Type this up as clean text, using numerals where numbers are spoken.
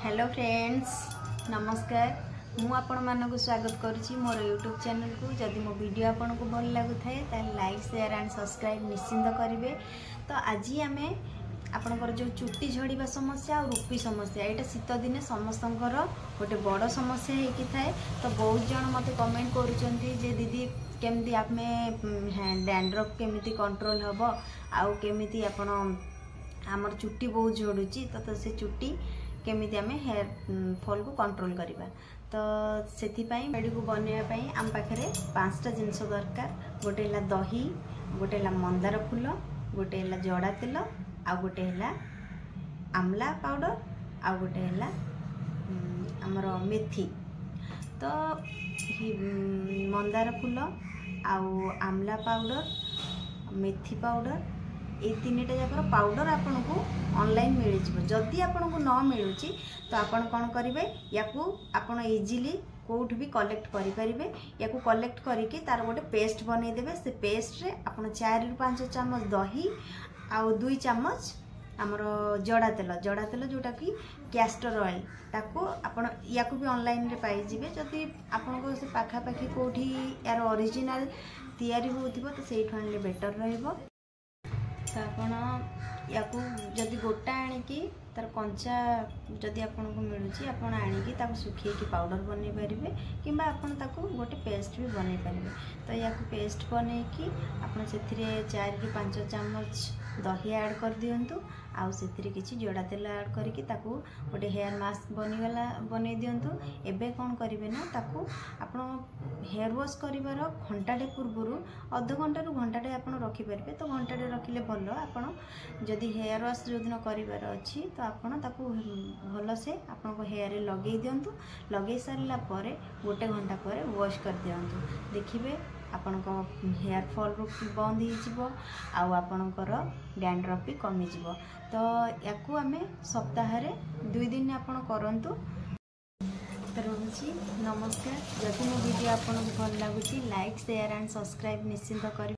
Hello friends, नमस्कार। मु आपण मानक स्वागत करुच्ची मोर यूट्यूब चैनल को। जदि मो वीडियो आपन को भल लगु थाए ताल लाइक शेयर एंड सब्सक्राइब निश्चिंत करेंगे। तो आज आमे आपनकर जो चुट्टी झड़िबा समस्या और रूपी समस्या, एटा शीत दिने समस्तंकर गोटे बड़ समस्या होती थाए। तो बहुत जन मते कमेंट करूचंती जे दीदी केमती आमे डैंड्रफ केमिति कंट्रोल हबो आउ केमिति आपण आमर चुट्टी बहुत झड़ुची। तो से चुट्टी केमिति आमे हेयर फॉल को कंट्रोल करिबा। तो सेथिपाई मेडी को बनैया आम पाखरे 5टा जिनस दरकार। गोटे हला दही, गोटे हला मंदार फूल, गोटे हला जड़ा तेल, आ गोटे हला आमला पाउडर, आ गोटे हला हमर मेथी। तो मंदार फूल आउ आमला पाउडर, मेथी पाउडर, ये 3टा जाकर पाउडर आपन को ऑनलाइन मिल जाए। जदि आपन को न मिलुची तो आपन कौन करेंगे, या आपन इजिली कोठ भी कलेक्ट करेंगे। या कलेक्ट करके तार गोटे पेस्ट बनईदेवे। से पेस्ट रे आपन 4 ରୁ 5 चामच दही आउ 2 चामच आमर जड़ा तेल जोटा कि कैस्टर ऑयल ताको आपन या भी ऑनलाइन रे पाई जिवे। जदि आपन को से पाखापाखी कोठी यार ओरिजिनल तैयारी होथिबो तो सेठु आनले बेटर रहइबो। तो आपन या जदि गोटा आनिकी तार कंचा जदि आपन को मिलुची आपन आनिकी ताको सुखी पाउडर बनै पारिबे, किंबा आपन ताको गोटे पेस्ट भी बनै पारिबे। तो या पेस्ट बनैकी आपन सेथिरे 4 ରୁ 5 चामच दही ऐड कर दियंतु। आउ सेथिरे किछि जड़ा तेल ऐड करके ताको गोटे हेयर मास्क बनै दियंतु। एबे कोन करिवे ना, ताको आपन हेयर वॉश करिवार घंटाटे पूर्वरु अध घंटा रु घंटाटे आपन रखि पारिबे। तो घंटाटे रखिले भलो। आपन जदि हेयर वॉश जो दिन करिवार अछि तो आपन ताको भलो से आपन को हेयर रे लगेई दियंतु। लगेई सारला परे गोटे घंटा परे वॉश कर दियंतु। देखिबे आपन को हेयर फॉल बंद हो जिवो आउ आपनकर डैंड्रफ भी कमी जिवो। तो याकू आमे सप्ताह रे 2 दिन आपन करंतु। तो रहुची नमस्कार। जदि मो वीडियो आपन को भल लागुची लाइक शेयर एंड सब्सक्राइब निश्चिंत करि।